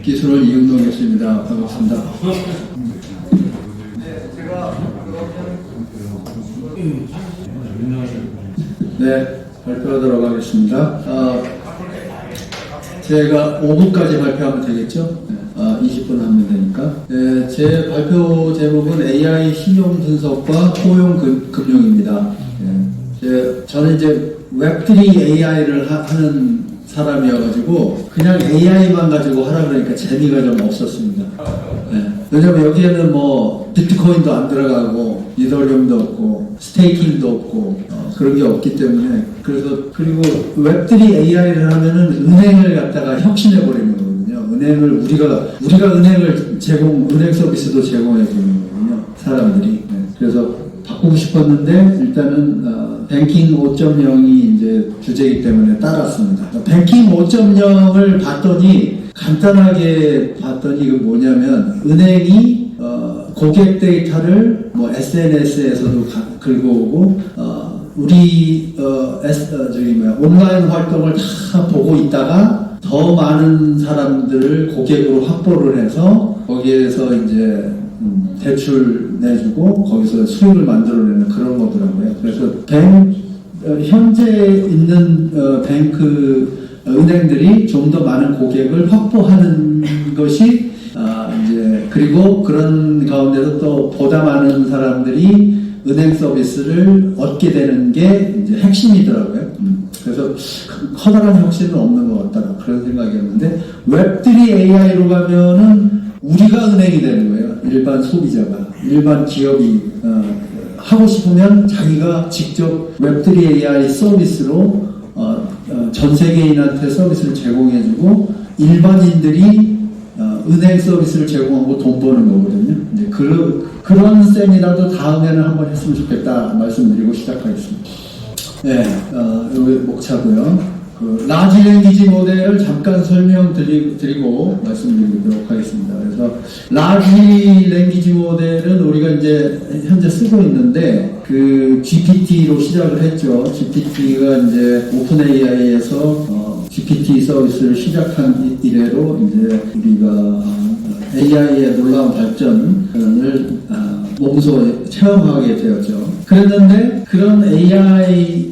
기술원 이은동 교수입니다. 반갑습니다. 네, 제가 발표하도록 하겠습니다. 제가 5분까지 발표하면 되겠죠? 20분 하면 되니까. 네, 제 발표 제목은 AI 신용 분석과 포용 금융입니다. 저는 이제 웹3 AI를 하는 사람이어가지고 그냥 AI만 가지고 하라 그러니까 재미가 좀 없었습니다. 왜냐면 여기에는 뭐 비트코인도 안 들어가고 이더리움도 없고 스테이킹도 없고 그런 게 없기 때문에 그리고 웹3 AI를 하면은 은행을 갖다가 혁신해 버리는 거거든요. 은행을 우리가 은행 서비스도 제공해 주는 거거든요. 사람들이. 그래서 바꾸고 싶었는데 일단은 뱅킹 5.0이 이제 주제이기 때문에 따랐습니다. 뱅킹 5.0을 간단하게 봤더니 이거 뭐냐면 은행이 고객 데이터를 뭐 SNS에서도 긁어오고 우리 온라인 활동을 다 보고 있다가 더 많은 사람들을 고객으로 확보를 해서 거기에서 이제 대출 내주고 거기서 수익을 만들어내는 그런 거더라고요. 그래서 현재 있는 은행들이 좀 더 많은 고객을 확보하는 것이 이제 그리고 그런 가운데서 또 보다 많은 사람들이 은행 서비스를 얻게 되는 게 이제 핵심이더라고요. 그래서 커다란 혁신은 없는 것 같다 그런 생각이었는데 웹3 AI로 가면은 우리가 은행이 되는 거예요. 일반 소비자가, 일반 기업이 하고 싶으면 자기가 직접 웹3 AI 서비스로 전 세계인한테 서비스를 제공해주고 일반인들이 은행 서비스를 제공하고 돈 버는 거거든요. 이제 그런 셈이라도 다음에는 한번 했으면 좋겠다 말씀드리고 시작하겠습니다. 네, 여기 목차고요. 라지 랭귀지 모델을 잠깐 설명드리고 말씀드리도록 하겠습니다. 그래서 라지 랭귀지 모델은 우리가 이제 현재 쓰고 있는데 GPT로 시작을 했죠. GPT가 이제 오픈 AI에서 GPT 서비스를 시작한 이래로 이제 우리가 AI의 놀라운 발전을 몸소 체험하게 되었죠. 그랬는데 그런 AI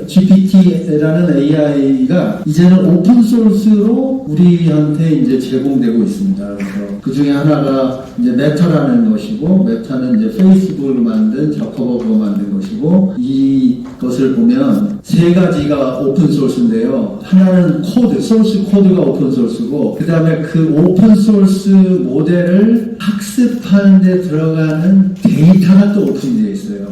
GPT라는 AI가 이제는 오픈 소스로 우리한테 이제 제공되고 있습니다. 그래서 그 중에 하나가 이제 메타라는 것이고, 메타는 이제 페이스북을 만든 저커버그가 만든 것이고, 이것을 보면 세 가지가 오픈 소스인데요. 하나는 소스 코드가 오픈 소스고, 그 다음에 그 오픈 소스 모델을 학습하는 데 들어가는 데이터가 또 오픈되어 있어요.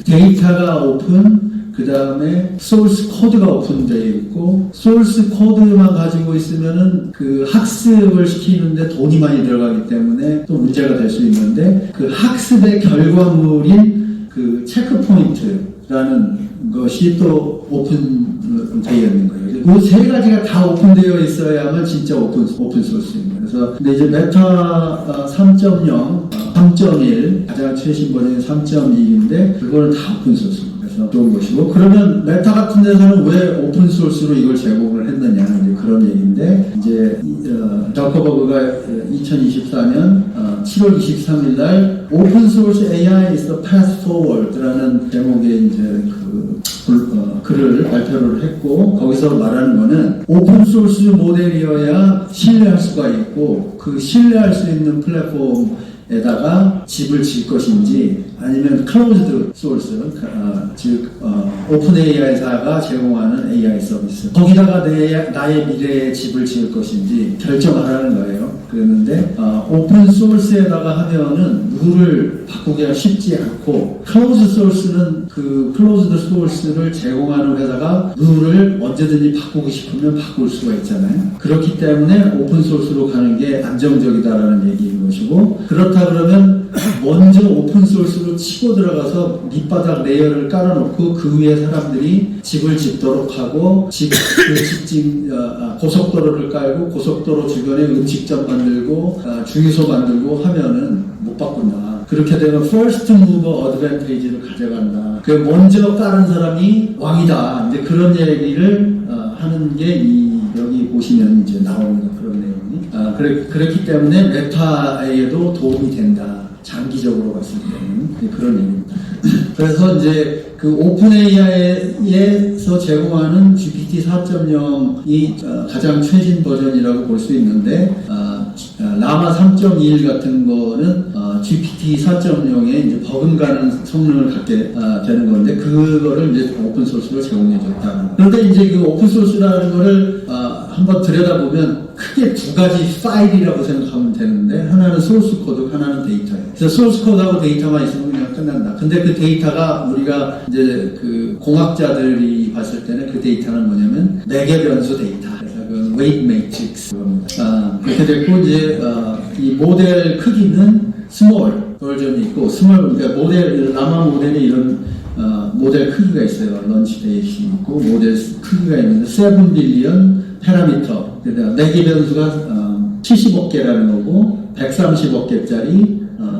데이터가 오픈, 그 다음에 소스 코드가 오픈되어 있고, 소스 코드만 가지고 있으면은 그 학습을 시키는데 돈이 많이 들어가기 때문에 또 문제가 될 수 있는데, 그 학습의 결과물인 그 체크 포인트라는 것이 또 오픈되어 있는 거예요. 그 세 가지가 다 오픈되어 있어야만 진짜 오픈 소스입니다. 그래서 근데 이제 메타 3.0, 3.1 가장 최신 버전이 3.2인데 그거는 다 오픈 소스입니다. 그래서 좋은 것이고, 그러면 메타 같은 데서는 왜 오픈 소스로 이걸 제공을 했느냐 이제 그런 얘기인데, 이제 저커버그가 2024년 7월 23일 날 오픈 소스 AI is the path forward라는 제목의 이제 글을 발표를 했고, 거기서 말하는 거는 오픈 소스 모델이어야 신뢰할 수가 있고, 그 신뢰할 수 있는 플랫폼에다가 집을 질 것인지 아니면 클로즈드 소스, 즉 오픈 AI사가 제공하는 AI 서비스 거기다가 나의 미래의 집을 지을 것인지 결정하라는 거예요. 그랬는데 오픈 소스에다가 하면은 룰을 바꾸기가 쉽지 않고, 클로즈드 소스는 그 클로즈드 소스를 제공하는 회사가 룰을 언제든지 바꾸고 싶으면 바꿀 수가 있잖아요. 그렇기 때문에 오픈 소스로 가는 게 안정적이다라는 얘기인 것이고, 그렇다 그러면 먼저 오픈 소스로 치고 들어가서 밑바닥 레이어를 깔아놓고 그 위에 사람들이 집을 짓도록 하고, 고속도로를 깔고 고속도로 주변에 음식점 만들고 주유소 만들고 하면은 못 바꾼다. 그렇게 되면 first mover advantage를 가져간다. 그 먼저 깔은 사람이 왕이다. 이제 그런 얘기를 하는 게 여기 보시면 이제 나옵니다. 그런 내용이. 그렇기 때문에 메타에도 도움이 된다. 장기적으로 봤을 때는 그런 얘기입니다. 그래서 이제 그 오픈 AI에서 제공하는 GPT 4.0이 가장 최신 버전이라고 볼 수 있는데 라마 3.21 같은 거는 GPT 4.0에 이제 버금가는 성능을 갖게 되는 건데 그거를 이제 오픈 소스로 제공해줬다. 그런데 이제 그 오픈 소스라는 거를 한번 들여다보면 크게 두 가지 파일이라고 생각하면 되는데 하나는 소스 코드, 하나는 데이터예요. 그래서 소스 코드하고 데이터만 있으면 그냥 끝난다. 근데 그 데이터가 우리가 이제 그 공학자들이 봤을 때는 그 데이터는 뭐냐면 매개 변수 데이터. 그래서 그 웨이트 매트릭스 겁니다. 그렇게 됐고 이제 이 모델 크기는 스몰 버전이 있고 스몰 그러니까 모델 라마 모델이 이런 모델 크기가 있어요. 런치 데이시 있고 모델 크기가 있는데 7 빌리언 파라미터. 그러니까 매개 변수가 70억 개라는 거고 130억 개짜리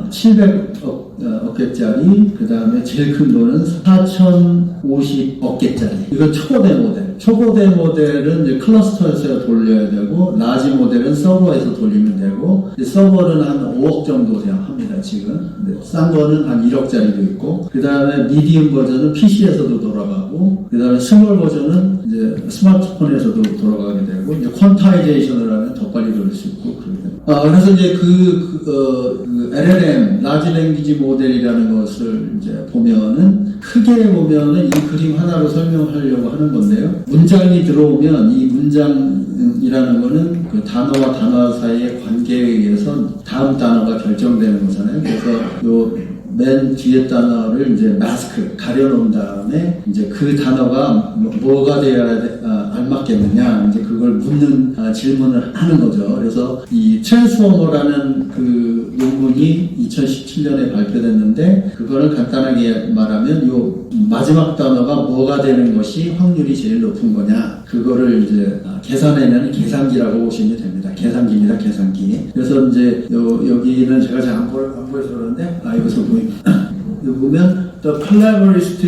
700억 개짜리 그 다음에 제일 큰 거는 4050억 개짜리. 이건 초고대 모델. 초고대 모델은 이제 클러스터에서 돌려야 되고 라지 모델은 서버에서 돌리면 되고 서버는 한 5억 정도 그냥 합니다 지금. 싼 거는 한 1억짜리도 있고 그 다음에 미디움 버전은 PC에서도 돌아가고 그 다음에 스몰 버전은 이제 스마트폰에서도 돌아가게 되고 이제 퀀타이제이션을 하면 더 빨리 돌릴 수 있고 그러게. 그래서 이제 그 LLM 라지 랭귀지 모델이라는 것을 이제 보면은 크게 보면은 이 그림 하나로 설명하려고 하는 건데요. 문장이 들어오면 이 문장이라는 거는 그 단어와 단어 사이의 관계에 의해서 다음 단어가 결정되는 거잖아요. 그래서 요 맨 뒤에 단어를 이제 마스크 가려놓은 다음에 이제 그 단어가 뭐가 돼야 알맞겠느냐 이제 그걸 묻는 질문을 하는 거죠. 그래서 이 트랜스포머라는 그 논문이 2017년에 발표됐는데 그거를 간단하게 말하면 요 마지막 단어가 뭐가 되는 것이 확률이 제일 높은 거냐 그거를 이제 계산해내는 계산기라고 보시면 됩니다. 계산기입니다. 계산기. 그래서 이제 여기는 제가 잘 안 보여서 그러는데 여기서 여기 보면 The cleverest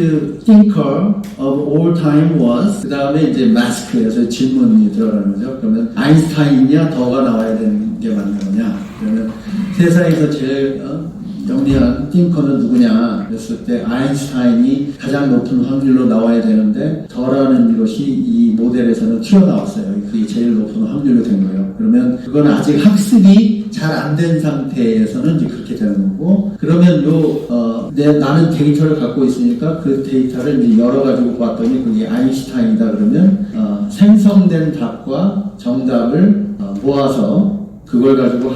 thinker of all time was 그 다음에 이제 mask에서 질문이 들어가는 거죠. 그러면 아인슈타인이냐 더가 나와야 되는 게 맞는 거냐 그러면 세상에서 제일 영리한 띵커는 누구냐 그랬을 때 아인슈타인이 가장 높은 확률로 나와야 되는데 더라는 것이 이 모델에서는 튀어나왔어요. 그게 제일 높은 확률로 된 거예요. 그러면 그건 아직 학습이 잘 안 된 상태에서는 이제 그렇게 되는 거고 그러면 나는 데이터를 갖고 있으니까 그 데이터를 이제 열어가지고 봤더니 그게 아인슈타인이다 그러면 생성된 답과 정답을 모아서 그걸 가지고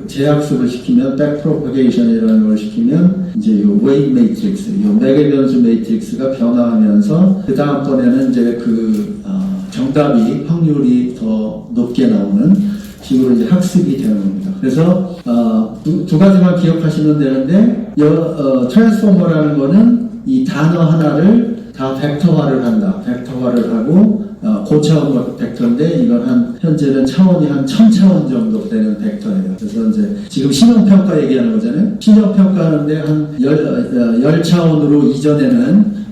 재학습을 시키면 백프로퍼게이션이라는 걸 시키면 이제 요 웨이트 매트릭스, 요 매개 변수 매트릭스가 변화하면서 그 다음번에는 이제 정답이 확률이 더 높게 나오는 식으로 이제 학습이 되는 겁니다. 그래서 두 가지만 기억하시면 되는데 트랜스포머라는 거는 이 단어 하나를 다 벡터화를 한다. 벡터화를 하고 고차원 벡터인데 이건 현재는 차원이 한 1000차원 정도 되는 벡터예요. 그래서 이제 지금 신형평가 얘기하는 거잖아요. 신형평가 하는데 한 10차원으로 이전에는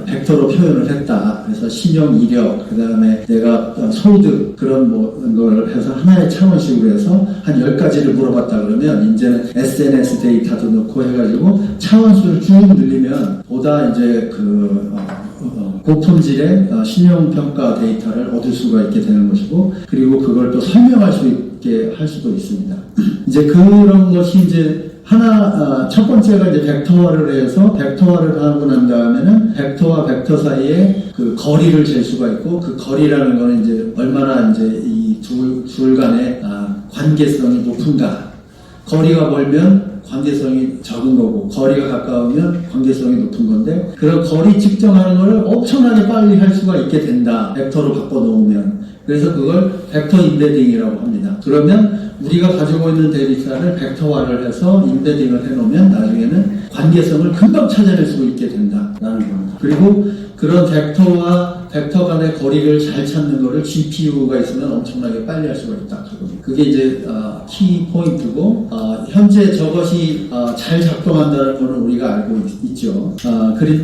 벡터로 표현을 했다. 그래서 신용 이력, 그 다음에 내가 소득 그런 걸 해서 하나의 차원식으로 해서 한 10가지를 물어봤다 그러면 이제는 SNS 데이터도 넣고 해가지고 차원수를 쭉 늘리면 보다 이제 고품질의 신용평가 데이터를 얻을 수가 있게 되는 것이고 그리고 그걸 또 설명할 수 있게 할 수도 있습니다. 이제 그런 것이 이제 첫 번째가 이제 벡터화를 해서 벡터화를 하고 난 다음에는 벡터와 벡터 사이에 그 거리를 잴 수가 있고 그 거리라는 거는 이제 얼마나 이제 이 둘 간의 관계성이 높은가. 거리가 멀면 관계성이 적은 거고 거리가 가까우면 관계성이 높은 건데 그런 거리 측정하는 거를 엄청나게 빨리 할 수가 있게 된다. 벡터로 바꿔 놓으면. 그래서 그걸 벡터 임베딩이라고 합니다. 그러면 우리가 가지고 있는 데이터를 벡터화를 해서 임베딩을 해놓으면 나중에는 관계성을 금방 찾아낼 수 있게 된다라는 겁니다. 그리고 그런 벡터와 벡터 간의 거리를 잘 찾는 거를 GPU가 있으면 엄청나게 빨리 할 수가 있다. 그게 이제 키 포인트고 현재 저것이 잘 작동한다는 거는 우리가 알고 있죠.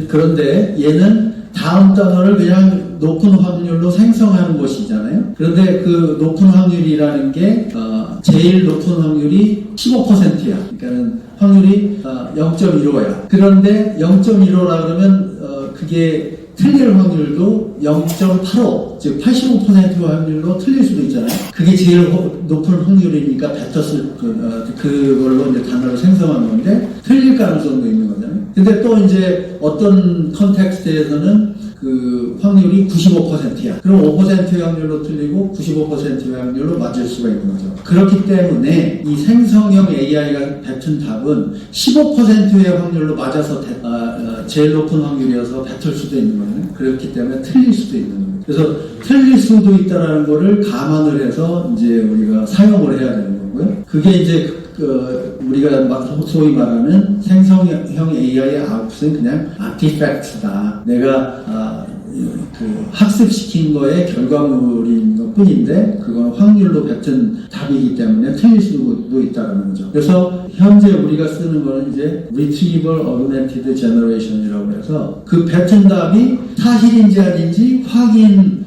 그런데 얘는 다음 단어를 그냥 높은 확률로 생성하는 것이잖아요. 그런데 그 높은 확률이라는 게 제일 높은 확률이 15%야. 그러니까는 확률이 0.15야. 그런데 0.15라 그러면 그게 틀릴 확률도 0.85, 즉 85% 확률로 틀릴 수도 있잖아요. 그게 제일 높은 확률이니까 뱉었을 그걸로 이제 단어를 생성한 건데 틀릴 가능성도 있는 거잖아요. 근데 또 이제 어떤 컨텍스트에서는 그 확률이 95%야. 그럼 5%의 확률로 틀리고 95%의 확률로 맞을 수가 있는 거죠. 그렇기 때문에 이 생성형 AI가 뱉은 답은 15%의 확률로 맞아서 제일 높은 확률이어서 뱉을 수도 있는 거예요. 그렇기 때문에 틀릴 수도 있는 거예요. 그래서 틀릴 수도 있다는 거를 감안을 해서 이제 우리가 사용을 해야 되는 거고요. 그게 이제 우리가 소위 말하는 생성형 AI의 아웃풋은 그냥 아티팩트다. 내가 학습시킨 거의 결과물인 것 뿐인데 그건 확률로 뱉은 답이기 때문에 틀릴 수도 있다는 거죠. 그래서 현재 우리가 쓰는 거는 이제 Retrieval Augmented Generation이라고 해서 그 뱉은 답이 사실인지 아닌지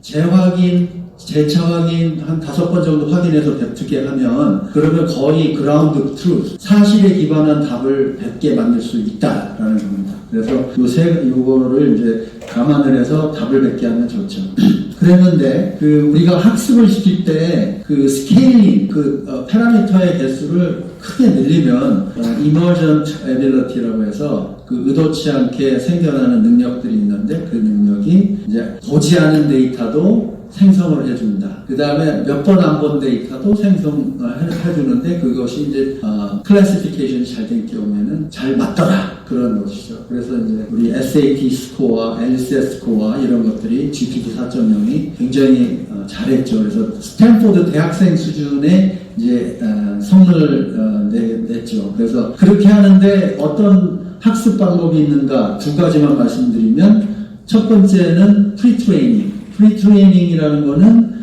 재확인, 재차 확인 한 5번 정도 확인해서 뱉게 하면 그러면 거의 그라운드 트루스, 사실에 기반한 답을 뱉게 만들 수 있다라는 겁니다. 그래서 요거를 이제 감안을 해서 답을 뱉게 하면 좋죠. 그랬는데 우리가 학습을 시킬 때 그 스케일링, 파라미터의 개수를 크게 늘리면 emergent ability라고 해서 그 의도치 않게 생겨나는 능력들이 있는데 그 능력이 이제 보지 않은 데이터도 생성을 해준다. 그 다음에 몇 번 안 본 데이터도 생성해주는데 그것이 이제 클래시피케이션이 잘 된 경우에는 잘 맞더라. 그런 것이죠. 그래서 이제 우리 SAT 스코어, LSAT 스코어 이런 것들이 GPT 4.0이 굉장히 잘했죠. 그래서 스탠포드 대학생 수준의 이제 성능을 냈죠. 그래서 그렇게 하는데 어떤 학습 방법이 있는가 두 가지만 말씀드리면 첫 번째는 프리트레이닝이라는 거는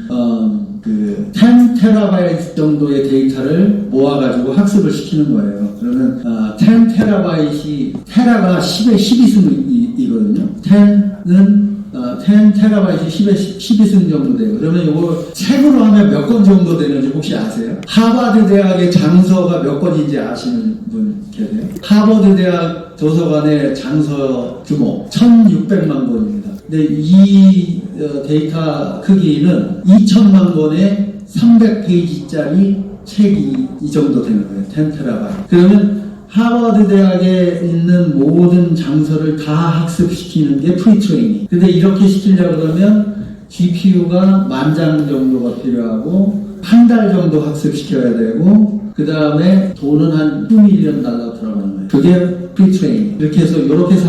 10TB 정도의 데이터를 모아가지고 학습을 시키는 거예요. 그러면 10TB, 테라가 10의 12승이거든요. 10TB 10의 12승 정도 돼요. 그러면 이거 책으로 하면 몇 권 정도 되는지 혹시 아세요? 하버드 대학의 장서가 몇 권인지 아시는 분 계세요? 하버드 대학 도서관의 장서 규모 1600만 권입니다. 근데 이 데이터 크기는 2000만 권의 300페이지짜리 책이 이 정도 되는 거예요. 10TB. 그러면 하버드 대학에 있는 모든 장서를 다 학습시키는 게 프리트레이닝. 근데 이렇게 시키려고 그러면 GPU가 10,000장 정도가 필요하고 한 달 정도 학습시켜야 되고 그 다음에 돈은 한 $2 달러 들어가는 거예요. 그게 프리트레이닝. 이렇게 해서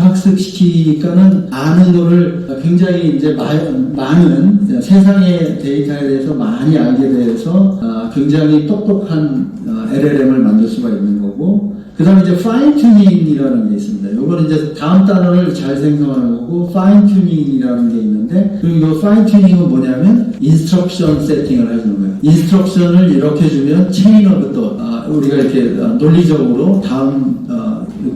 학습시키니까는 아는 거를 굉장히 이제 많은 세상의 데이터에 대해서 많이 알게 돼서 굉장히 똑똑한 LLM을 만들 수가 있는 거고 그 다음에 이제 파인 튜닝이라는 게 있습니다. 이거는 이제 다음 단어를 잘 생성하는 거고 파인 튜닝이라는 게 있는데 그리고 이 파인 튜닝은 뭐냐면 인스트럭션 세팅을 해주는 거예요. 인스트럭션을 이렇게 주면 체인 오브 또 우리가 이렇게 논리적으로 다음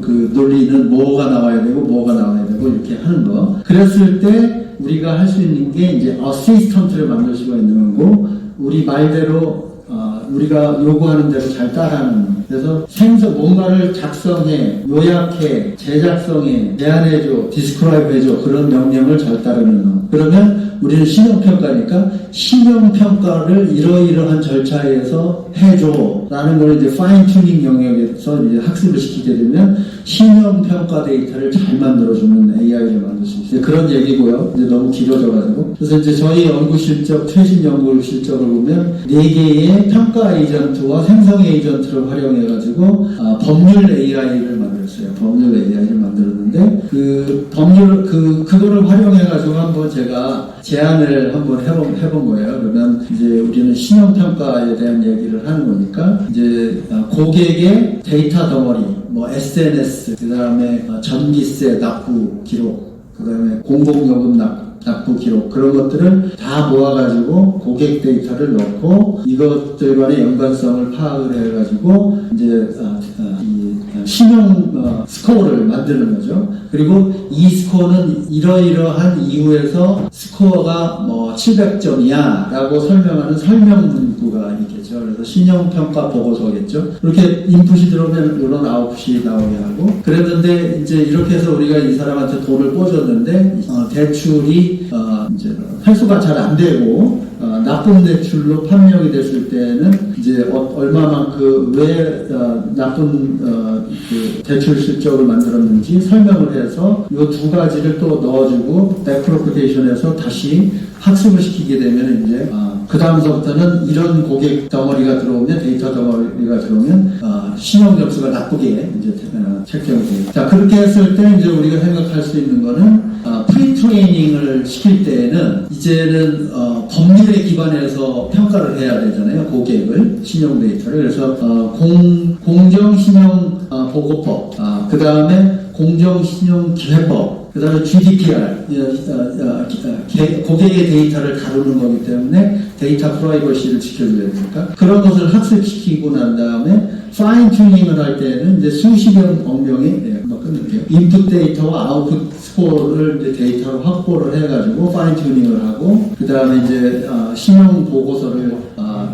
그 논리는 뭐가 나와야 되고 뭐가 나와야 되고 이렇게 하는 거. 그랬을 때 우리가 할 수 있는 게 이제 어시스턴트를 만들 수가 있는 거고 우리 말대로 우리가 요구하는 대로 잘 따라하는 거. 그래서 뭔가를 작성해, 요약해, 재작성해, 제안해줘, 디스크라이브해줘 그런 명령을 잘 따르는 거. 그러면 우리는 신용평가니까 신용평가를 이러이러한 절차에 의해서 해줘 라는 걸 이제 파인 튜닝 영역에서 이제 학습을 시키게 되면 신용평가 데이터를 잘 만들어주는 AI를 만들 수 있어요. 그런 얘기고요. 이제 너무 길어져가지고. 그래서 이제 저희 연구 실적, 최신 연구 실적을 보면 4개의 평가 에이전트와 생성 에이전트를 활용해가지고 법률 AI를 만들었어요. 법률 AI를 만들었는데 그거를 활용해가지고 한번 제가 제안을 한번 해본 거예요. 그러면 이제 우리는 신용평가에 대한 얘기를 하는 거니까 이제 고객의 데이터 덩어리, 뭐 SNS, 그 다음에 전기세 납부 기록, 그 다음에 공공요금 납부 기록 그런 것들을 다 모아가지고 고객 데이터를 넣고 이것들 간의 연관성을 파악을 해가지고 이제 이 신용 스코어를 만드는 거죠. 그리고 이 스코어는 이러이러한 이유에서 스코어가 뭐 700점이야 라고 설명하는 설명 문구가 있겠죠. 그래서 신용평가 보고서겠죠. 이렇게 인풋이 들어오면 이런 아웃풋이 나오게 하고, 그랬는데 이제 이렇게 해서 우리가 이 사람한테 돈을 꽂았는데 대출이 이제 회수가 잘 안 되고 나쁜 대출로 판명이 됐을 때는 이제 얼마만큼 왜 나쁜 그 대출 실적을 만들었는지 설명을 해서 이 두 가지를 또 넣어주고 백프로포테이션에서 다시 학습을 시키게 되면 이제 그 다음서부터는 이런 고객 덩어리가 들어오면, 데이터 덩어리가 들어오면 신용 점수가 나쁘게 이제 책정이 돼요. 자, 그렇게 했을 때 이제 우리가 생각할 수 있는 거는 프리트레이닝을 시킬 때에는 이제는 법률에 기반해서 평가를 해야 되잖아요. 고객을, 신용 데이터를. 그래서 공정신용 보고법, 그 다음에 공정신용기회법, 그 다음에 GDPR, 고객의 데이터를 다루는 거기 때문에 데이터 프라이버시를 지켜줘야 되니까 그런 것을 학습시키고 난 다음에 파인 튜닝을 할 때는 이제 수십여 명의 끊을게요. 인풋 데이터와 아웃풋 스코어를 이제 데이터로 확보를 해가지고 파인 튜닝을 하고, 그 다음에 이제 신용 보고서를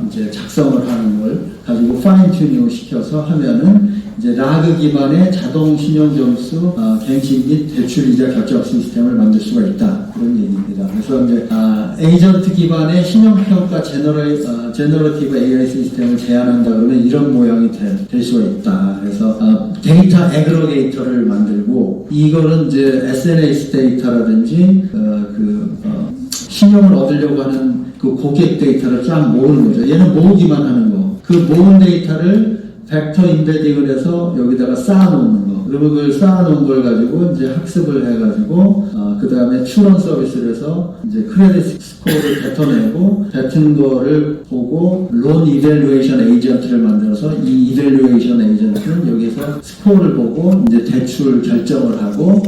이제 작성을 하는 걸 가지고 파인 튜닝을 시켜서 하면은 이제 라그 기반의 자동 신용 점수 갱신 및 대출 이자 결정 시스템을 만들 수가 있다, 그런 얘기입니다. 그래서 이제 에이전트 기반의 신용 평가 제너러티브 AI 시스템을 제안한다 그러면 이런 모양이 될 수가 있다. 그래서 데이터 애그러게이터를 만들고, 이거는 이제 SNS 데이터라든지 신용을 얻으려고 하는 그 고객 데이터를 쫙 모으는 거죠. 얘는 모으기만 하는 거. 그 모은 데이터를 벡터 임베딩을 해서 여기다가 쌓아놓는 거. 그리고 그걸 쌓아놓은 걸 가지고 이제 학습을 해가지고 그 다음에 추론 서비스를 해서 이제 크레딧 스코어를 뱉어내고, 뱉은 거를 보고 론 이밸루에이션 에이전트를 만들어서 이 이밸루에이션 에이전트는 여기서 스코어를 보고 이제 대출 결정을 하고,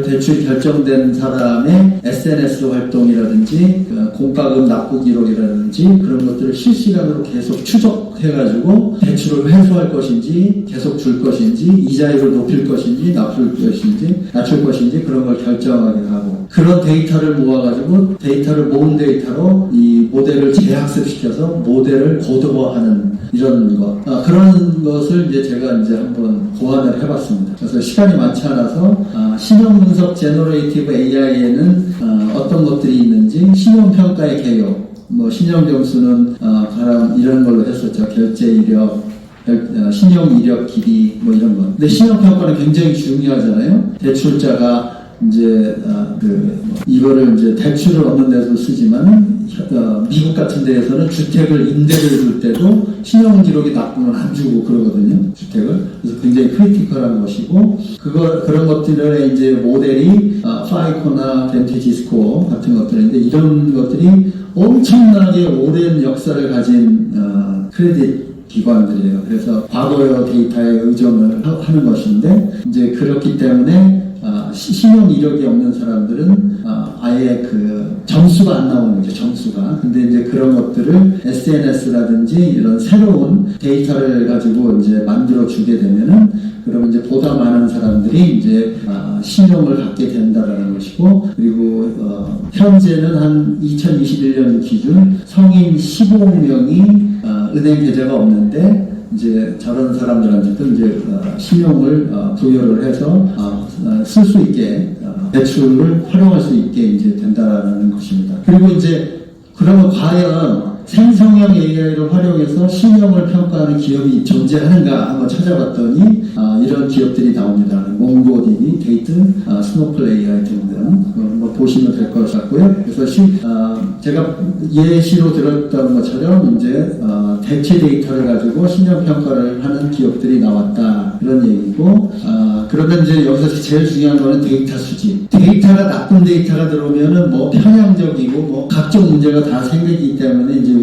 대출 결정된 사람의 SNS 활동이라든지 공과금 납부 기록이라든지 그런 것들을 실시간으로 계속 추적해가지고 대출을 회수할 것인지 계속 줄 것인지 이자율을 높일 것인지 낮출 것인지 그런 걸 결정하게 하고, 그런 데이터를 모아가지고 데이터를 모은 데이터로 이 모델을 재학습시켜서 모델을 고도화하는 이런 것, 그런 것을 이제 제가 이제 한번 고안을 해봤습니다. 그래서 시간이 많지 않아서 신용 분석 제너레이티브 AI에는 어떤 것들이 있는지, 신용 평가의 개요, 뭐 신용 점수는 이런 걸로 했었죠. 결제 이력, 신용 이력 길이 뭐 이런 거. 근데 신용 평가는 굉장히 중요하잖아요. 대출자가 이제 이거를 이제 대출을 얻는 데도 쓰지만 미국 같은 데에서는 주택을 임대를 줄 때도 신용 기록이 나쁘면 안 주고 그러거든요. 주택을. 그래서 굉장히 크리티컬한 것이고, 그런 것들의 이제 모델이 파이코나 벤티지 스코어 같은 것들인데, 이런 것들이 엄청나게 오랜 역사를 가진 크레딧 기관들이에요. 그래서 과거의 데이터에 의존을 하는 것인데, 이제 그렇기 때문에 신용 이력이 없는 사람들은 아예 그 점수가 안 나오는 거죠. 점수가. 근데 이제 그런 것들을 SNS라든지 이런 새로운 데이터를 가지고 이제 만들어 주게 되면은, 그러면 이제 보다 많은 사람들이 이제 신용을 갖게 된다라는 것이고, 그리고 현재는 한 2021년 기준 성인 15명이 은행 계좌가 없는데, 이제 저런 사람들한테도 이제 신용을 부여를 해서 쓸 수 있게 대출을 활용할 수 있게 이제 된다라는 것입니다. 그리고 이제 그러면 과연 생성형 AI를 활용해서 신용을 평가하는 기업이 존재하는가 한번 찾아봤더니 이런 기업들이 나옵니다. 몽고DB, 데이트, 스노플 AI 등등 한번 보시면 될 것 같고요. 그래서 제가 예시로 들었던 것처럼 이제 대체 데이터를 가지고 신용 평가를 하는 기업들이 나왔다, 이런 얘기고, 그러면 이제 여기서 제일 중요한 거는 데이터 수집. 데이터가 나쁜 데이터가 들어오면은 뭐 편향적이고 뭐 각종 문제가 다 생기기 때문에 이제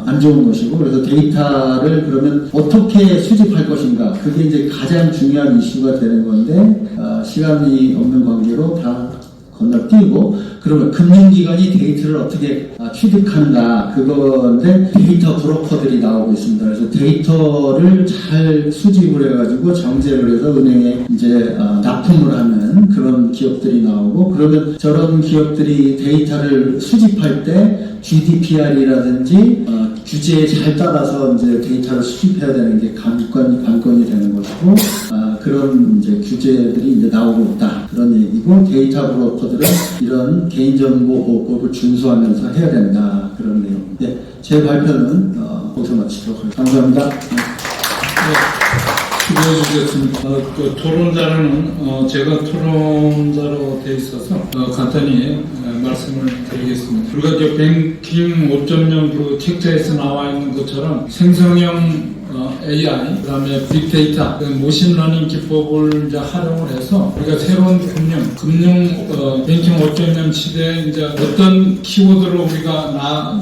안 좋은 것이고, 그래서 데이터를 그러면 어떻게 수집할 것인가, 그게 이제 가장 중요한 이슈가 되는 건데 시간이 없는 관계로 다 건너뛰고, 그러면 금융기관이 데이터를 어떻게 취득한다, 그건데 데이터 브로커들이 나오고 있습니다. 그래서 데이터를 잘 수집을 해가지고 정제를 해서 은행에 이제 납품을 하는 그런 기업들이 나오고, 그러면 저런 기업들이 데이터를 수집할 때 GDPR이라든지 규제에 잘 따라서 이제 데이터를 수집해야 되는 게 관건이 되는 것이고, 그런 이제 규제들이 이제 나오고 있다, 그런 얘기고, 데이터 브로커들은 이런 개인정보보호법을 준수하면서 해야 된다, 그런 내용. 네, 제 발표는 거기서 마치도록 하겠습니다. 감사합니다. 수고해주셨습니다. 그 토론자는 제가 토론자로 돼 있어서 간단히 말씀을 드리겠습니다. 우리가 이제 뱅킹 5.0 그 책자에서 나와 있는 것처럼 생성형 AI, 그 다음에 빅데이터, 모신러닝 기법을 이제 활용을 해서 우리가 새로운 금융 뱅킹 5.0 시대에 이제 어떤 키워드로 우리가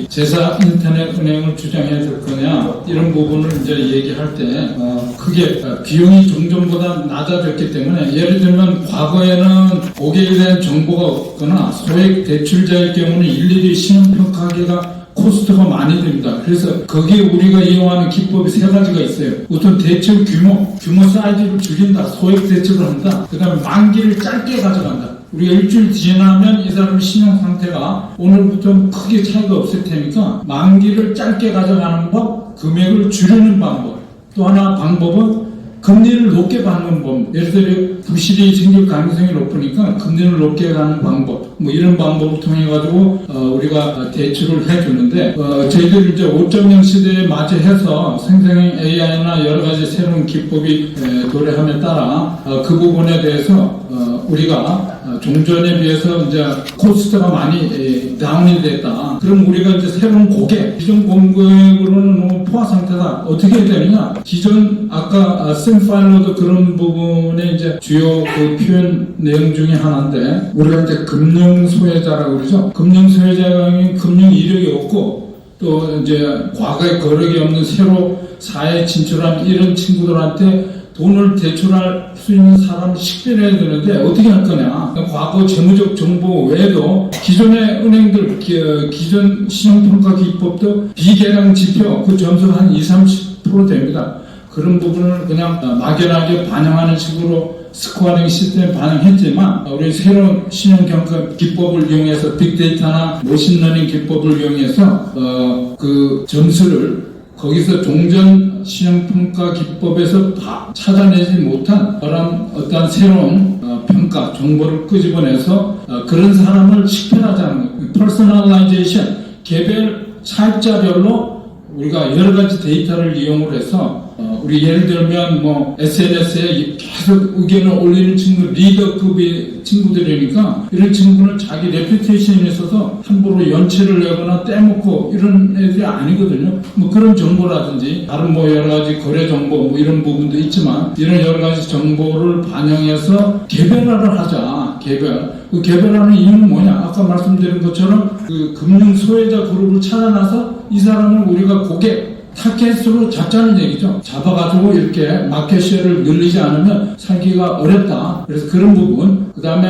제사 인터넷 은행을 주장해야 될 거냐, 이런 부분을 이제 얘기할 때 크게 비용이 종전보다 낮아졌기 때문에, 예를 들면 과거에는 고객에 대한 정보가 없거나 소액 대출자의 경우는 일일이 신용평가하기가 코스트가 많이 듭니다. 그래서 거기에 우리가 이용하는 기법이 세 가지가 있어요. 우선 대출 규모 사이즈를 줄인다, 소액 대출을 한다, 그 다음에 만기를 짧게 가져간다. 우리가 일주일 지나면 이 사람의 신용 상태가 오늘부터 크게 차이가 없을 테니까 만기를 짧게 가져가는 법, 금액을 줄이는 방법. 또 하나 방법은 금리를 높게 받는 법. 예를 들어 부실이 생길 가능성이 높으니까 금리를 높게 가는 방법, 뭐 이런 방법을 통해 가지고 우리가 대출을 해주는데, 저희들 이제 5.0 시대에 맞이해서 생성형 AI나 여러 가지 새로운 기법이 도래함에 따라 그 부분에 대해서 우리가 종전에 비해서 이제 코스트가 많이 다운이 됐다. 그럼 우리가 이제 새로운 고객, 기존 고객으로는 너무 포화 상태다. 어떻게 해야 되느냐? 기존 아까 파일러도 그런 부분에 이제 주요 그 표현 내용 중에 하나인데, 우리가 이제 금융 소외자라고 그러죠. 금융 소외자가 금융 이력이 없고 또 이제 과거에 거력이 없는 새로 사회에 진출한 이런 친구들한테 돈을 대출할 수 있는 사람을 식별해야 되는데 어떻게 할 거냐. 과거 재무적 정보 외에도 기존의 은행들, 기존 신용평가 기법도 비계량 지표 그 점수가 한 20-30% 됩니다. 그런 부분을 그냥 막연하게 반영하는 식으로 스코어링 시스템에 반영했지만, 우리 새로운 신용평가 기법을 이용해서 빅데이터나 머신러닝 기법을 이용해서 그 점수를 거기서 종전 신용평가 기법에서 다 찾아내지 못한 그런 어떤 새로운 평가 정보를 끄집어내서 그런 사람을 식별하자는 거예요. 퍼스널라이제이션, 개별 차입자별로 우리가 여러 가지 데이터를 이용을 해서 우리 예를 들면 뭐 SNS에 계속 의견을 올리는 친구, 리더급의 친구들이니까 이런 친구는 자기 레퓨테이션에 있어서 함부로 연체를 내거나 떼먹고 이런 애들이 아니거든요. 뭐 그런 정보라든지 다른 뭐 여러 가지 거래 정보 뭐 이런 부분도 있지만, 이런 여러 가지 정보를 반영해서 개별화를 하자. 그 개별하는 이유는 뭐냐? 아까 말씀드린 것처럼 그 금융 소외자 그룹을 찾아놔서 이 사람을 우리가 고객 타겟으로 잡자는 얘기죠. 잡아가지고 이렇게 마켓쉐어를 늘리지 않으면 살기가 어렵다. 그래서 그런 부분. 그 다음에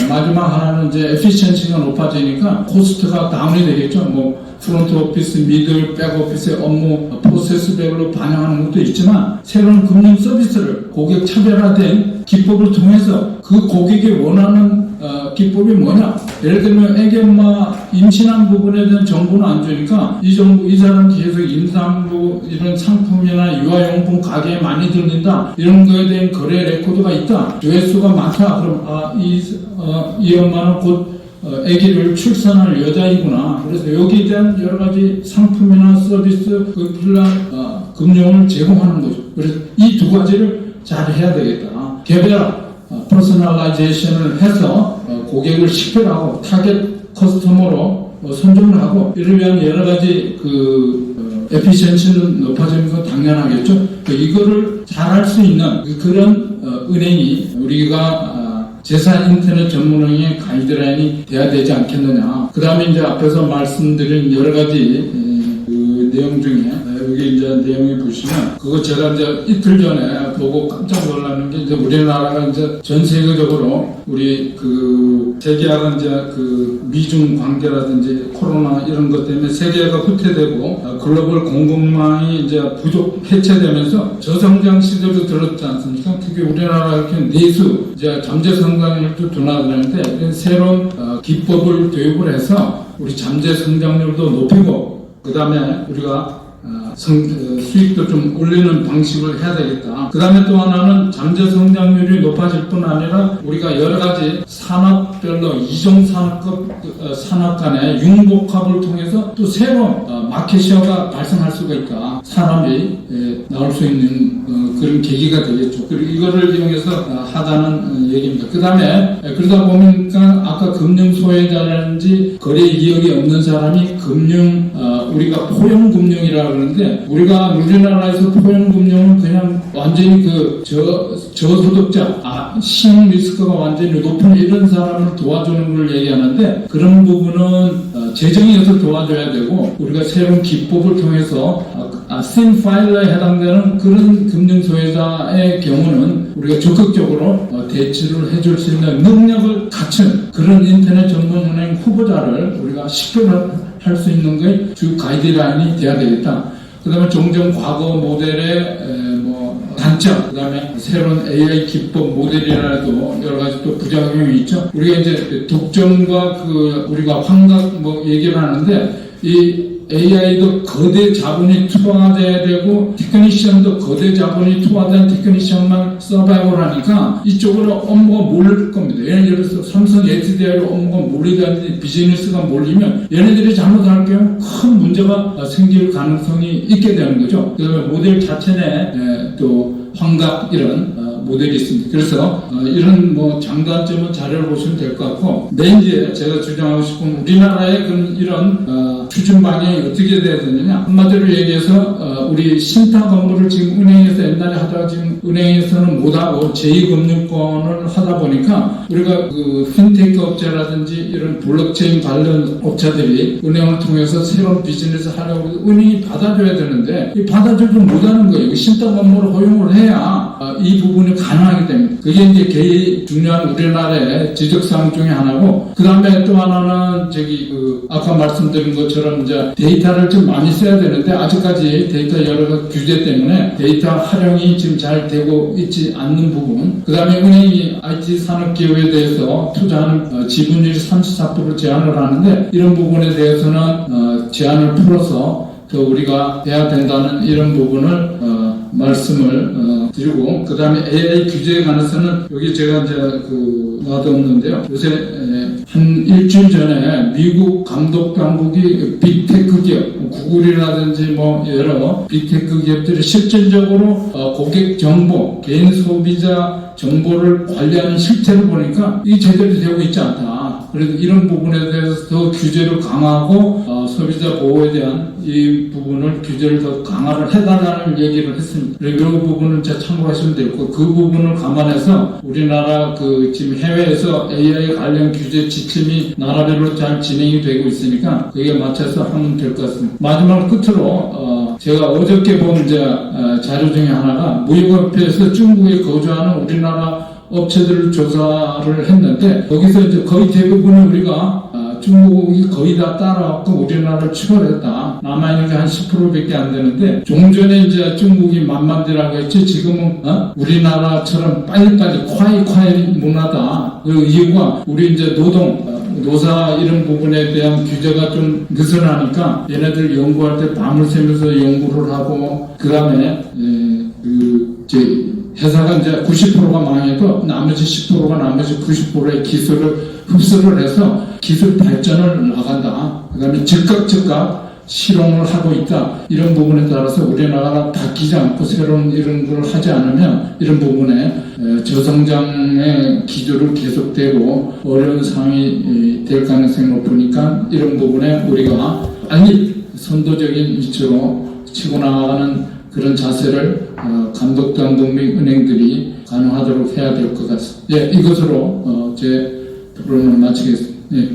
마지막 하나는 이제 에피시언시가 높아지니까 코스트가 다운이 되겠죠. 뭐 프론트 오피스, 미들, 백 오피스의 업무 프로세스별로 반영하는 것도 있지만, 새로운 금융 서비스를 고객 차별화된 기법을 통해서 그 고객이 원하는 기법이 뭐냐? 예를 들면 애기 엄마 임신한 부분에 대한 정보는 안 주니까 이 사람 계속 임산부 이런 상품이나 유아용품 가게에 많이 들린다, 이런 거에 대한 거래 레코드가 있다, 조회수가 많다. 그럼 이 엄마는 곧 아기를 출산할 여자이구나. 그래서 여기에 대한 여러 가지 상품이나 서비스, 금융을 제공하는 거죠. 그래서 이 두 가지를 잘 해야 되겠다. 개별 퍼스널라이제이션을 해서 고객을 식별하고 타겟 커스터머로 선정을 하고, 이를 위한 여러 가지 에피시언시는 높아지는 건 당연하겠죠. 이거를 잘 할 수 있는 그런 은행이 우리가 제사 인터넷 전문은행의 가이드라인이 돼야 되지 않겠느냐. 그 다음에 이제 앞에서 말씀드린 여러 가지 내용 중에 여기 이제 내용에 보시면 그거 제가 이제 이틀 전에 보고 깜짝 놀라는 게 이제 우리나라가 이제 전 세계적으로 우리 그 세계화가 이제 그 미중 관계라든지 코로나 이런 것 때문에 세계가 후퇴되고 글로벌 공급망이 이제 해체되면서 저성장 시대로 들었지 않습니까? 특히 우리나라 이렇게 내수 이제 잠재 성장률도 둔화되는데 새로운 기법을 도입을 해서 우리 잠재 성장률도 높이고 그 다음에 우리가 수익도 좀 올리는 방식을 해야 되겠다. 그 다음에 또 하나는 잠재 성장률이 높아질 뿐 아니라 우리가 여러 가지 산업별로 이종 산업 간의 융복합을 통해서 또 새로운 마켓시어가 발생할 수가 있다. 산업이 나올 수 있는 그런 계기가 되겠죠. 그리고 이거를 이용해서 하자는 얘기입니다. 그 다음에 그러다 보니까 아까 금융 소외자라든지 거래 이력이 없는 사람이 우리가 포용금융이라고 그러는데 우리나라에서 포용금융은 그냥 완전히 그 저소득자, 신용 리스크가 완전히 높은 이런 사람을 도와주는 걸 얘기하는데 그런 부분은 재정에서 도와줘야 되고 우리가 새로운 기법을 통해서 신파일러에 해당되는 그런 금융소외자의 경우는 우리가 적극적으로 대치를 해줄 수 있는 능력을 갖춘 그런 인터넷 전문은행 후보자를 우리가 식별할 수 있는 게 주 가이드라인이 돼야 되겠다. 그 다음에 종전 과거 모델의 단점, 그 다음에 새로운 AI 기법 모델이라도 여러 가지 또 부작용이 있죠. 우리가 이제 독점과 우리가 환각 얘기를 하는데 이 AI도 거대 자본이 투하돼야 되고 테크니션도 거대 자본이 투하된 테크니션만 서바이벌 하니까 이쪽으로 업무가 몰릴 겁니다. 예를 들어서 삼성 SDI로 업무가 몰리다든지 비즈니스가 몰리면 얘네들이 잘못할 경우 큰 문제가 생길 가능성이 있게 되는 거죠. 그다음에 모델 자체 내에 또 환각 이런 모델이 있습니다. 그래서 이런 장단점은 자료를 보시면 될 것 같고 내인지에 제가 주장하고 싶은 우리나라의 이런 추진 방향이 어떻게 돼야 되느냐. 한마디로 얘기해서 우리 신탁 업무를 지금 은행에서 옛날에 하다가 지금 은행에서는 못하고 제2금융권을 하다 보니까 우리가 그 핀테크 업체라든지 이런 블록체인 관련 업체들이 은행을 통해서 새로운 비즈니스 하려고 해도 은행이 받아줘야 되는데 이 받아주지 못하는 거예요. 신탁 업무를 허용을 해야 이 부분이 가능하기 때문에 그게 이제 제일 중요한 우리나라의 지적사항 중에 하나고 그 다음에 또 하나는 아까 말씀드린 것처럼 이제 데이터를 좀 많이 써야 되는데 아직까지 데이터 여러 가지 규제 때문에 데이터 활용이 지금 잘 되고 있지 않는 부분 그 다음에 은행이 IT 산업기업에 대해서 투자하는 지분율이 34% 제한을 하는데 이런 부분에 대해서는 제한을 풀어서 더 우리가 해야 된다는 이런 부분을 말씀을 드리고 그 다음에 AI 규제에 관해서는 여기 제가 이제 놔뒀는데요. 요새 한 일주일 전에 미국 감독 당국이 빅테크 기업, 구글이라든지 여러 빅테크 기업들이 실질적으로 고객 정보, 개인 소비자 정보를 관리하는 실태를 보니까 이게 제대로 되고 있지 않다. 그래서 이런 부분에 대해서 더 규제를 강화하고 소비자 보호에 대한 이 부분을 규제를 더 강화를 해달라는 얘기를 했습니다. 그리고 이 부분은 제가 참고하시면 되고 그 부분을 감안해서 우리나라 지금 해외에서 AI 관련 규제 지침이 나라별로 잘 진행이 되고 있으니까 그게 맞춰서 하면 될 것 같습니다. 마지막 끝으로 제가 어저께 본 자료 중에 하나가 무역협회에서 중국에 거주하는 우리나라 업체들을 조사를 했는데 거기서 이제 거의 대부분은 우리가 중국이 거의 다 따라왔고 우리나라를 추월했다. 남아있는 게 한 10%밖에 안 되는데 종전에 이제 중국이 만만대라고 했지 지금은 우리나라처럼 빨리빨리 콰이 문화다. 그 이유가 우리 이제 노사 이런 부분에 대한 규제가 좀 느슨하니까 얘네들 연구할 때 밤을 새면서 연구를 하고 그 다음에 회사가 이제 90%가 망해도 나머지 10%가 나머지 90%의 기술을 흡수를 해서 기술 발전을 나간다. 그 다음에 즉각 실용을 하고 있다. 이런 부분에 따라서 우리나라가 바뀌지 않고 새로운 이런 걸 하지 않으면 이런 부분에 저성장의 기조를 계속되고 어려운 상황이 될 가능성이 높으니까 이런 부분에 우리가 빨리 선도적인 위치로 치고 나가는 그런 자세를 감독당국 및 은행들이 가능하도록 해야 될 것 같습니다. 예, 이것으로 제 토론을 마치겠습니다. 예.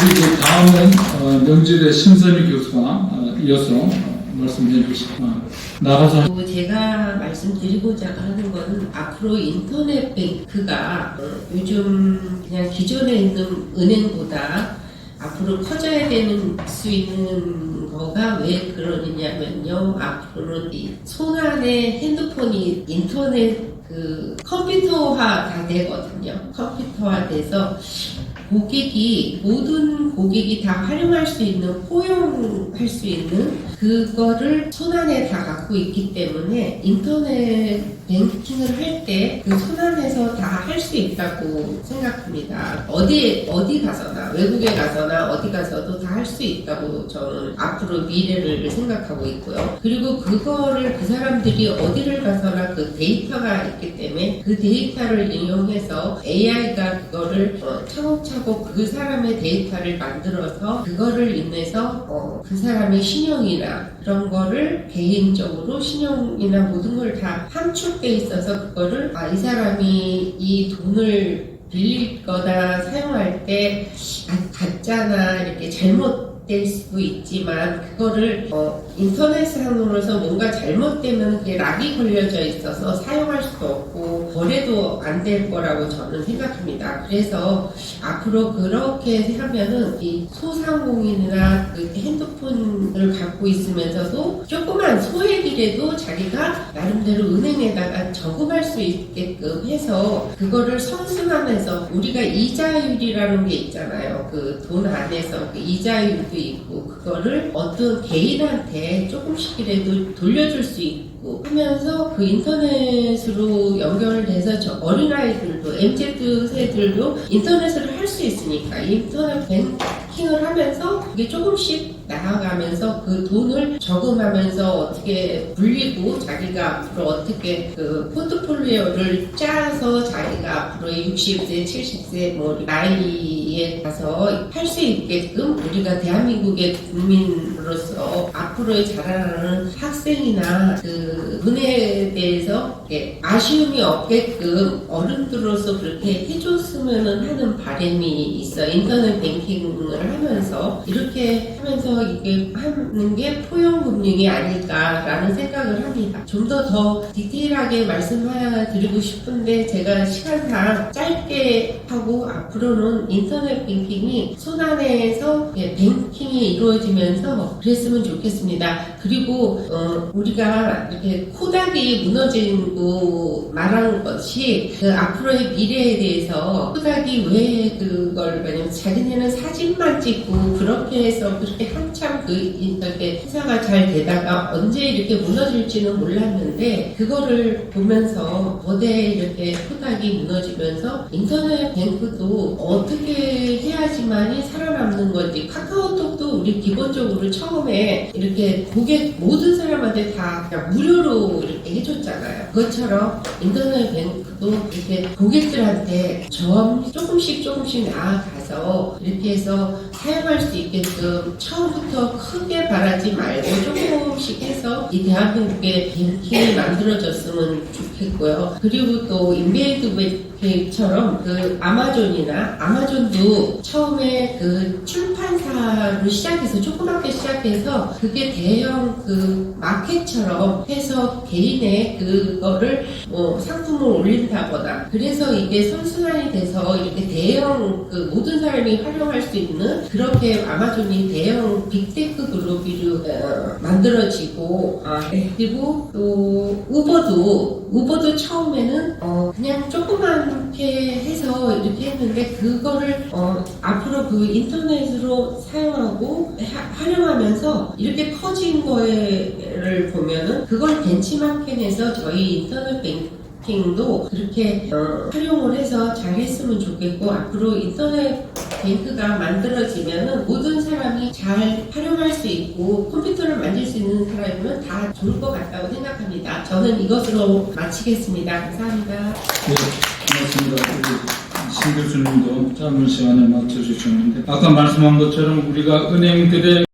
우리 그 다음은 명지대 신선희 교수가 이어서 말씀해 주시고 나가서 제가 말씀드리고자 하는 거는 앞으로 인터넷 뱅크가 요즘 그냥 기존에 있는 은행보다 앞으로 커져야 되는 수 있는 거가 왜 그러느냐면요. 앞으로는 이 손안에 핸드폰이 인터넷 컴퓨터화가 되거든요. 컴퓨터화 돼서 모든 고객이 다 활용할 수 있는, 포용할 수 있는 그거를 손안에 다 갖고 있기 때문에 인터넷 뱅킹을 할 때 그 손안에서 다 할 수 있다고 생각합니다. 어디 가서나, 외국에 가서나 어디 가서도 다 할 수 있다고 저는 앞으로 미래를 생각하고 있고요. 그리고 그거를 그 사람들이 어디를 가서나 그 데이터가 있기 때문에 그 데이터를 이용해서 AI가 그거를 차곡차곡 그 사람의 데이터를 만들어서 그거를 인해서 그 사람의 신용이나 그런 거를 개인적으로 신용이나 모든 걸 다 함축돼 있어서 그거를 이 사람이 이 돈을 빌릴 거나 사용할 때 가짜나 이렇게 잘못될 수도 있지만 그거를 인터넷상으로서 뭔가 잘못되면 그게 락이 걸려져 있어서 사용할 수도 없고 거래도 안 될 거라고 저는 생각합니다. 그래서 앞으로 그렇게 하면은 이 소상공인이나 그 핸드폰을 갖고 있으면서도 조그만 소액이라도 자기가 나름대로 은행에다가 저금할 수 있게끔 해서 그거를 선순환해서 우리가 이자율이라는 게 있잖아요. 그 돈 안에서 그 이자율도 있고 그거를 어떤 개인한테 조금씩이라도 돌려줄 수 있고 하면서 그 인터넷으로 연결돼서 저 어린아이들도 MZ 세들도 인터넷을 할 수 있으니까 인터넷 뱅킹을 하면서 그게 조금씩 나아가면서 그 돈을 저금하면서 어떻게 불리고 자기가 앞으로 어떻게 그 포트폴리오를 짜서 자기가 앞으로 60세, 70세 뭐 나이에 가서 할 수 있게끔 우리가 대한민국의 국민으로서 앞으로 자라나는 학생이나 그 은혜에 대해서 아쉬움이 없게끔 어른들로서 그렇게 해줬으면 하는 바람이 있어. 인터넷 뱅킹을 하면서 이렇게 하면서 이게 하는 게 포용금융이 아닐까라는 생각을 합니다. 좀 더 디테일하게 말씀드리고 싶은데 제가 시간상 짧게 하고 앞으로는 인터넷 뱅킹이 손안에서 뱅킹이 이루어지면서 그랬으면 좋겠습니다. 그리고 우리가 이렇게 코닥이 무너지고 말하는 것이 그 앞으로의 미래에 대해서 코닥이 왜 그걸 왜냐면 자기네는 사진만 찍고 그렇게 해서 그렇게 한참 그 인터넷 회사가 잘 되다가 언제 이렇게 무너질지는 몰랐는데 그거를 보면서 거대 이렇게 코닥이 무너지면서 인터넷 뱅크도 어떻게 해야지만이 살아남는 건지 카카오톡도 우리 기본적으로 처음에 이렇게 고객 모든 사람한테 다 그냥 무료로 이렇게 해줬잖아요. 그것처럼 인터넷 뱅크도 이렇게 고객들한테 조금씩 나아가서 이렇게 해서 사용할 수 있게끔 처음부터 크게 바라지 말고 조금씩 해서 이 대한민국의 뱅킹이 만들어졌으면 좋겠고요. 그리고 또 인베이드 뱅킹처럼 그 아마존도 처음에 그 출판사로 시작해서 조그맣게 시작해서 그게 대형 그 마켓처럼 해서 개인의 그거를 뭐 상품을 올린다거나 그래서 이게 선순환이 돼서 이렇게 대형 그 모든 사람이 활용할 수 있는 그렇게 아마존이 대형 빅테크 그룹으로 만들어지고 그리고 또 우버도 처음에는 그냥 조그맣게 해서 이렇게 했는데 그거를 앞으로 그 인터넷으로 사용하고 활용하면서 이렇게 커진 거를 보면은 그걸 벤치마킹해서 저희 인터넷 뱅킹도 그렇게 활용을 해서 잘 했으면 좋겠고 앞으로 인터넷 뱅크가 만들어지면은 모든 사람이 잘 활용할 수 있고 컴퓨터를 만질 수 있는 사람이면 다 좋을 것 같다고 생각합니다. 저는 이것으로 마치겠습니다. 감사합니다. 네, 고맙습니다. 신 교수님도 짧은 시간에 맞춰주셨는데 아까 말씀한 것처럼 우리가 은행들의